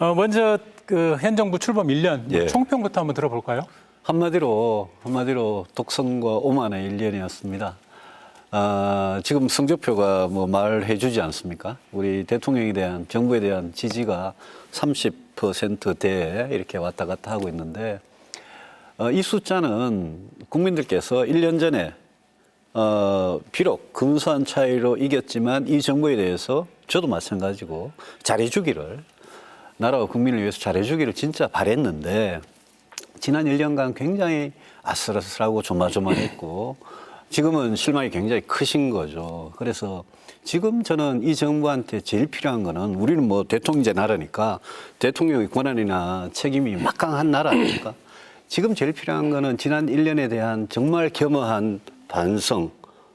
먼저 그 현 정부 출범 1년 예. 총평부터 한번 들어볼까요? 한마디로 독선과 오만의 1년이었습니다. 지금 성적표가 뭐 말해주지 않습니까? 우리 대통령에 대한 정부에 대한 지지가 30%대에 이렇게 왔다 갔다 하고 있는데 이 숫자는 국민들께서 1년 전에 비록 근소한 차이로 이겼지만 이 정부에 대해서 저도 마찬가지고 잘해주기를 나라와 국민을 위해서 잘해주기를 진짜 바랬는데 지난 1년간 굉장히 아슬아슬하고 조마조마했고 지금은 실망이 굉장히 크신 거죠. 그래서 지금 저는 이 정부한테 제일 필요한 거는 우리는 뭐 대통령제 나라니까 대통령의 권한이나 책임이 막강한 나라 아닙니까? 지금 제일 필요한 거는 지난 1년에 대한 정말 겸허한 반성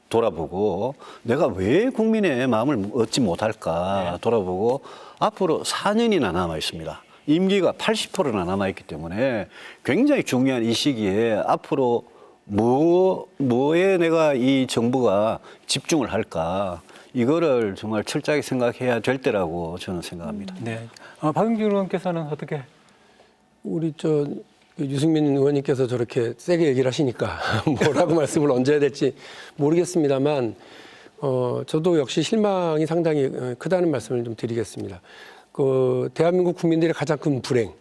돌아보고 내가 왜 국민의 마음을 얻지 못할까 돌아보고 앞으로 4년이나 남아 있습니다. 임기가 80%나 남아 있기 때문에 굉장히 중요한 이 시기에 앞으로 뭐에 내가 이 정부가 집중을 할까 이거를 정말 철저하게 생각해야 될 때라고 저는 생각합니다. 네. 박영진 의원께서는 어떻게? 우리 유승민 의원님께서 저렇게 세게 얘기를 하시니까 뭐라고 말씀을 얹어야 될지 모르겠습니다만 저도 역시 실망이 상당히 크다는 말씀을 좀 드리겠습니다. 대한민국 국민들의 가장 큰 불행,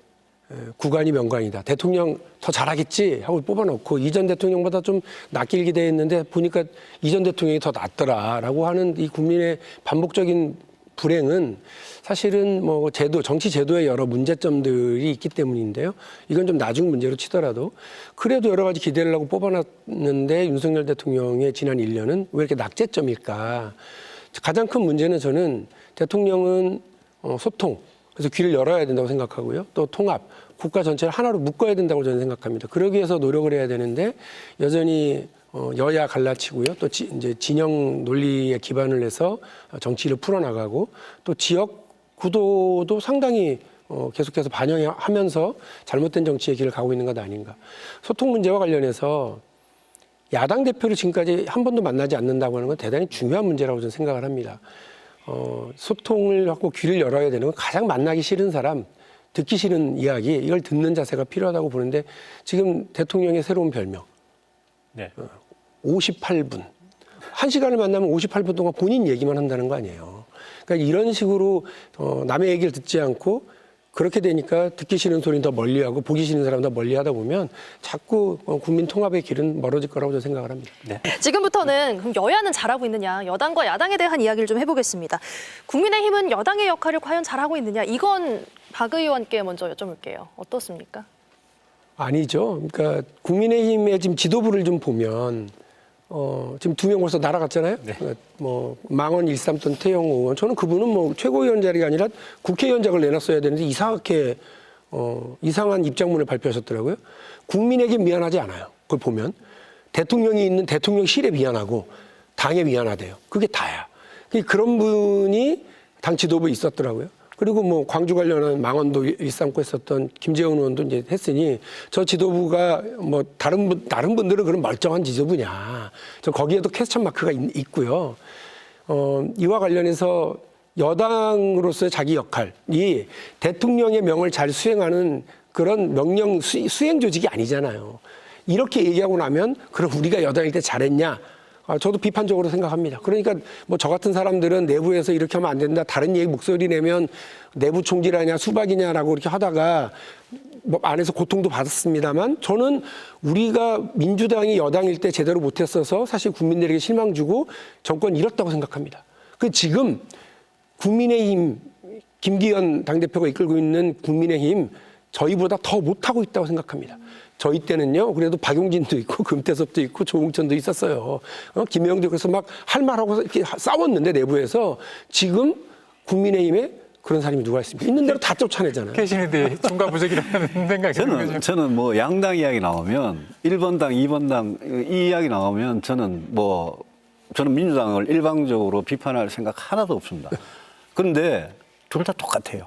국안이 명관이다. 대통령 더 잘하겠지 하고 뽑아놓고 이전 대통령보다 좀 낫길 기대했는데 보니까 이전 대통령이 더 낫더라라고 하는 이 국민의 반복적인 불행은 사실은 뭐 정치 제도의 여러 문제점들이 있기 때문인데요. 이건 좀 나중 문제로 치더라도 그래도 여러 가지 기대를 하고 뽑아놨는데 윤석열 대통령의 지난 1년은 왜 이렇게 낙제점일까? 가장 큰 문제는 저는 대통령은 소통, 그래서 귀를 열어야 된다고 생각하고요. 또 통합, 국가 전체를 하나로 묶어야 된다고 저는 생각합니다. 그러기 위해서 노력을 해야 되는데 여전히 여야 갈라치고요. 또 이제 진영 논리에 기반을 해서 정치를 풀어나가고 또 지역 구도도 상당히 계속해서 반영하면서 잘못된 정치의 길을 가고 있는 것 아닌가. 소통 문제와 관련해서 야당 대표를 지금까지 한 번도 만나지 않는다고 하는 건 대단히 중요한 문제라고 저는 생각을 합니다. 소통을 하고 귀를 열어야 되는 건 가장 만나기 싫은 사람, 듣기 싫은 이야기, 이걸 듣는 자세가 필요하다고 보는데 지금 대통령의 새로운 별명. 네. 58분. 1시간을 만나면 58분 동안 본인 얘기만 한다는 거 아니에요. 그러니까 이런 식으로 남의 얘기를 듣지 않고 그렇게 되니까 듣기 싫은 소리는 더 멀리하고 보기 싫은 사람은 더 멀리하다 보면 자꾸 국민 통합의 길은 멀어질 거라고 저는 생각을 합니다. 네. 지금부터는 그럼 여야는 잘하고 있느냐, 여당과 야당에 대한 이야기를 좀 해보겠습니다. 국민의힘은 여당의 역할을 과연 잘하고 있느냐, 이건 박 의원께 먼저 여쭤볼게요. 어떻습니까? 아니죠. 그러니까 국민의힘의 지금 지도부를 좀 보면 지금 2명 벌써 날아갔잖아요. 네. 그러니까 뭐 망원 1삼던 태영호 의원, 저는 그분은 뭐 최고위원 자리가 아니라 국회의원장을 내놨어야 되는데 이상하게 이상한 입장문을 발표하셨더라고요. 국민에게 미안하지 않아요. 그걸 보면 대통령이 있는 대통령실에 미안하고 당에 미안하대요. 그게 다야. 그런 분이 당 지도부에 있었더라고요. 그리고 뭐 광주 관련한 망언도 일삼고 했었던 김재원 의원도 이제 했으니 저 지도부가 뭐 다른 분들은 그런 멀쩡한 지도부냐. 저 거기에도 퀘스천 마크가 있고요. 이와 관련해서 여당으로서의 자기 역할이 대통령의 명을 잘 수행하는 그런 명령 수행 조직이 아니잖아요. 이렇게 얘기하고 나면 그럼 우리가 여당일 때 잘했냐? 저도 비판적으로 생각합니다. 그러니까 뭐 저 같은 사람들은 내부에서 이렇게 하면 안 된다. 다른 얘기 목소리 내면 내부 총질하냐 수박이냐라고 이렇게 하다가 뭐 안에서 고통도 받았습니다만 저는 우리가 민주당이 여당일 때 제대로 못했어서 사실 국민들에게 실망 주고 정권 잃었다고 생각합니다. 지금 국민의힘 김기현 당대표가 이끌고 있는 국민의힘 저희보다 더 못하고 있다고 생각합니다. 저희 때는요, 그래도 박용진도 있고, 금태섭도 있고, 조홍천도 있었어요. 김영도 그래서 막 할 말하고 이렇게 싸웠는데, 내부에서 지금 국민의힘에 그런 사람이 누가 있습니까? 있는 대로 다 쫓아내잖아요. 캐시는데 총괄 부적이라는 생각이 드는 거죠. 저는 뭐 양당 이야기 나오면 1번당, 2번당 이 이야기 나오면 저는 민주당을 일방적으로 비판할 생각 하나도 없습니다. 그런데 둘 다 똑같아요.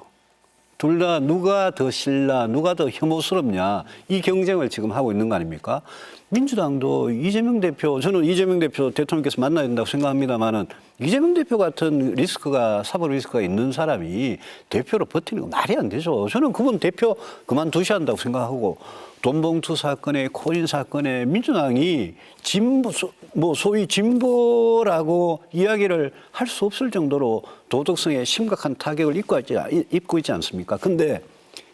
둘 다 누가 더 신라, 누가 더 혐오스럽냐 이 경쟁을 지금 하고 있는 거 아닙니까? 민주당도 이재명 대표, 저는 이재명 대표 대통령께서 만나야 된다고 생각합니다만은 이재명 대표 같은 리스크가, 사법 리스크가 있는 사람이 대표로 버티는 거 말이 안 되죠. 저는 그분 대표 그만두셔야 한다고 생각하고 돈봉투 사건에 코인 사건에 민주당이 진보, 뭐 소위 진보라고 이야기를 할 수 없을 정도로 도덕성에 심각한 타격을 입고 있지 않습니까? 근데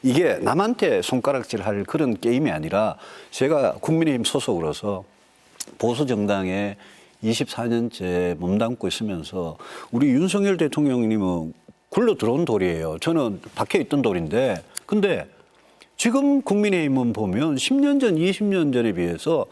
이게 남한테 손가락질할 그런 게임이 아니라 제가 국민의힘 소속으로서 보수 정당에 24년째 몸담고 있으면서 우리 윤석열 대통령님은 굴러 들어온 돌이에요. 저는 밖에 있던 돌인데 근데 지금 국민의힘은 보면 10년 전, 20년 전에 비해서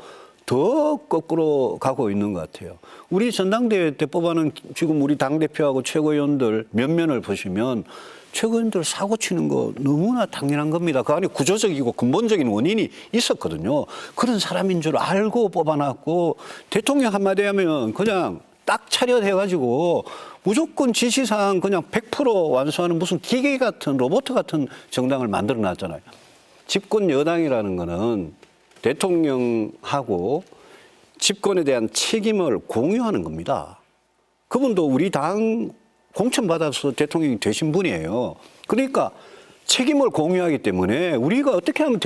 더 거꾸로 가고 있는 것 같아요. 우리 전당대회 때 뽑아놓은 지금 우리 당대표하고 최고위원들 면면을 보시면 최고위원들 사고 치는 거 너무나 당연한 겁니다. 그 안에 구조적이고 근본적인 원인이 있었거든요. 그런 사람인 줄 알고 뽑아놨고 대통령 한마디 하면 그냥 딱 차렷해가지고 무조건 지시사항 그냥 100% 완수하는 무슨 기계 같은 로봇 같은 정당을 만들어놨잖아요. 집권 여당이라는 거는 대통령하고 집권에 대한 책임을 공유하는 겁니다. 그분도 우리 당 공천받아서 대통령이 되신 분이에요. 그러니까 책임을 공유하기 때문에 우리가 어떻게 하면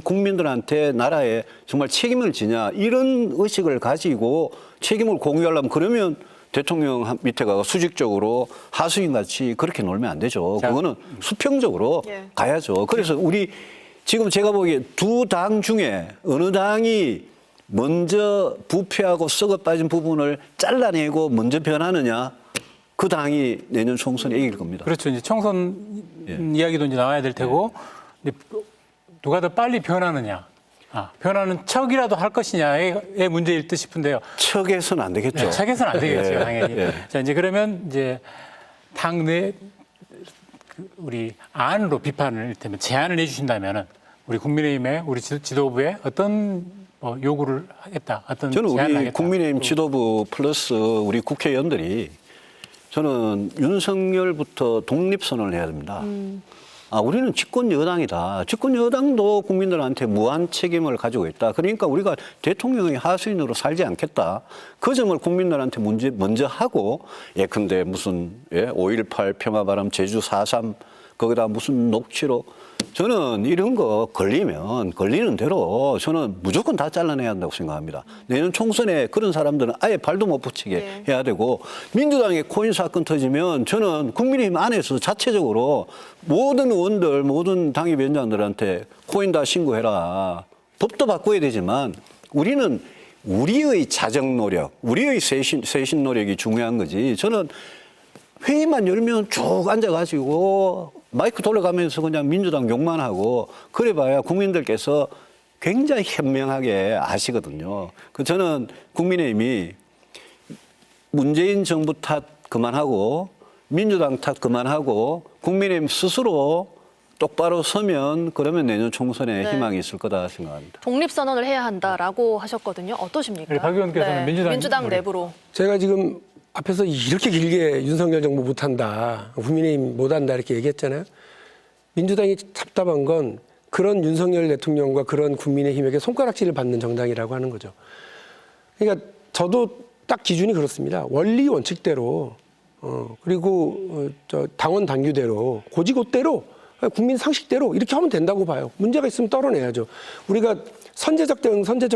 국민들한테 나라에 정말 책임을 지냐 이런 의식을 가지고 책임을 공유하려면 그러면 대통령 밑에 가서 수직적으로 하수인같이 그렇게 놀면 안 되죠. 그거는 수평적으로 가야죠. 그래서 우리 지금 제가 보기에 두 당 중에 어느 당이 먼저 부패하고 썩어 빠진 부분을 잘라내고 먼저 변하느냐 그 당이 내년 총선에 이길 겁니다. 그렇죠. 이제 총선 이야기도 이제 나와야 될 테고 근데 누가 더 빨리 변하느냐, 변하는 척이라도 할 것이냐의 문제일 듯 싶은데요. 척에서는 안 되겠죠. 네, 척에서는 안 되겠죠, 당연히. 자 이제 그러면 이제 당내 우리 안으로 비판을 이를테면 제안을 해주신다면은 우리 국민의힘의 우리 지도부에 어떤 요구를 하겠다, 어떤 저는 제안을 우리 하겠다. 국민의힘 지도부 플러스 우리 국회의원들이 저는 윤석열부터 독립선언을 해야 됩니다. 우리는 집권 여당이다. 집권 여당도 국민들한테 무한 책임을 가지고 있다. 그러니까 우리가 대통령의 하수인으로 살지 않겠다. 그 점을 국민들한테 먼저 하고 예컨대 무슨 5.18 평화바람 제주 4.3 거기다 무슨 녹취록 저는 이런 거 걸리는 대로 저는 무조건 다 잘라내야 한다고 생각합니다. 내년 총선에 그런 사람들은 아예 발도 못 붙이게 해야 되고 민주당의 코인 사건 터지면 저는 국민의힘 안에서 자체적으로 모든 의원들, 모든 당협위원장들한테 코인 다 신고해라. 법도 바꿔야 되지만 우리는 우리의 자정 노력, 우리의 쇄신 노력이 중요한 거지. 저는 회의만 열면 쭉 앉아가지고 마이크 돌아가면서 그냥 민주당 욕만 하고 그래봐야 국민들께서 굉장히 현명하게 아시거든요. 저는 국민의힘이 문재인 정부 탓 그만하고 민주당 탓 그만하고 국민의힘 스스로 똑바로 서면 그러면 내년 총선에 희망이 있을 거다 생각합니다. 독립선언을 해야 한다라고 하셨거든요. 어떠십니까? 박 의원께서는 민주당 내부로. 제가 지금 앞에서 이렇게 길게 윤석열 정부 못한다, 국민의힘 못한다 이렇게 얘기했잖아요. 민주당이 답답한 건 그런 윤석열 대통령과 그런 국민의힘에게 손가락질을 받는 정당이라고 하는 거죠. 그러니까 저도 딱 기준이 그렇습니다. 원리 원칙대로 그리고 당원 당규대로 고지고대로 국민 상식대로 이렇게 하면 된다고 봐요. 문제가 있으면 떨어내야죠. 우리가 선제적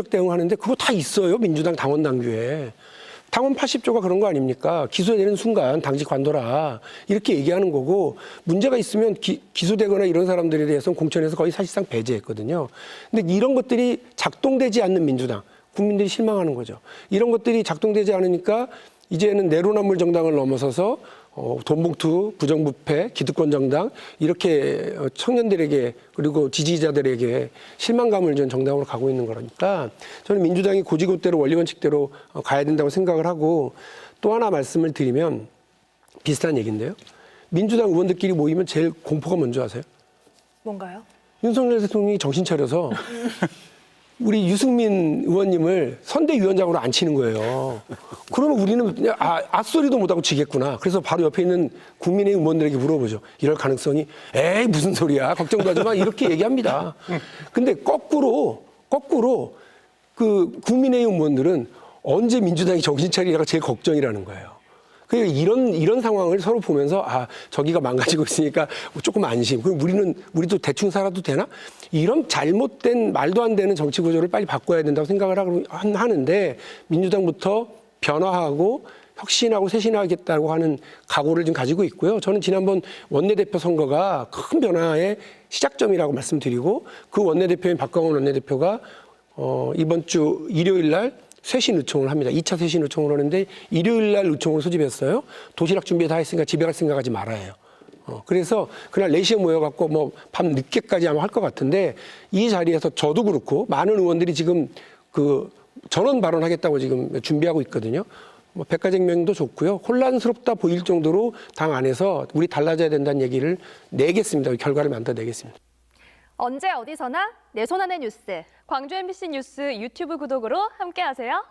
대응 하는데 그거 다 있어요. 민주당 당원 당규에. 당원 80조가 그런 거 아닙니까? 기소되는 순간 당직 관둬라 이렇게 얘기하는 거고 문제가 있으면 기소되거나 이런 사람들에 대해서는 공천에서 거의 사실상 배제했거든요. 근데 이런 것들이 작동되지 않는 민주당, 국민들이 실망하는 거죠. 이런 것들이 작동되지 않으니까 이제는 내로남불 정당을 넘어서서 돈봉투, 부정부패, 기득권 정당 이렇게 청년들에게 그리고 지지자들에게 실망감을 준 정당으로 가고 있는 거니까 저는 민주당이 고지고대로 원리원칙대로 가야 된다고 생각을 하고 또 하나 말씀을 드리면 비슷한 얘기인데요. 민주당 의원들끼리 모이면 제일 공포가 뭔지 아세요? 뭔가요? 윤석열 대통령이 정신 차려서 우리 유승민 의원님을 선대위원장으로 앉히는 거예요. 그러면 우리는 그냥 앗소리도 못하고 지겠구나. 그래서 바로 옆에 있는 국민의힘 의원들에게 물어보죠. 이럴 가능성이 에이 무슨 소리야 걱정도 하지 마 이렇게 얘기합니다. 근데 거꾸로 그 국민의힘 의원들은 언제 민주당이 정신 차리냐가 제일 걱정이라는 거예요. 그러니까 이런 상황을 서로 보면서 저기가 망가지고 있으니까 조금 안심. 그럼 우리도 대충 살아도 되나? 이런 잘못된 말도 안 되는 정치 구조를 빨리 바꿔야 된다고 생각을 하는데 민주당부터 변화하고 혁신하고 쇄신하겠다고 하는 각오를 지금 가지고 있고요. 저는 지난번 원내대표 선거가 큰 변화의 시작점이라고 말씀드리고 그 원내대표인 박광원 원내대표가 이번 주 일요일 날 쇄신 의총을 합니다. 2차 쇄신 의총을 하는데 일요일 날 의총을 소집했어요. 도시락 준비 다 했으니까 집에 갈 생각하지 말아요. 그래서 그날 4시에 모여갖고 뭐 밤 늦게까지 아마 할 것 같은데 이 자리에서 저도 그렇고 많은 의원들이 지금 그 전원 발언하겠다고 지금 준비하고 있거든요. 뭐 백가쟁명도 좋고요. 혼란스럽다 보일 정도로 당 안에서 우리 달라져야 된다는 얘기를 내겠습니다. 결과를 만들어내겠습니다. 언제 어디서나 내 손 안의 뉴스. 광주 MBC 뉴스 유튜브 구독으로 함께하세요.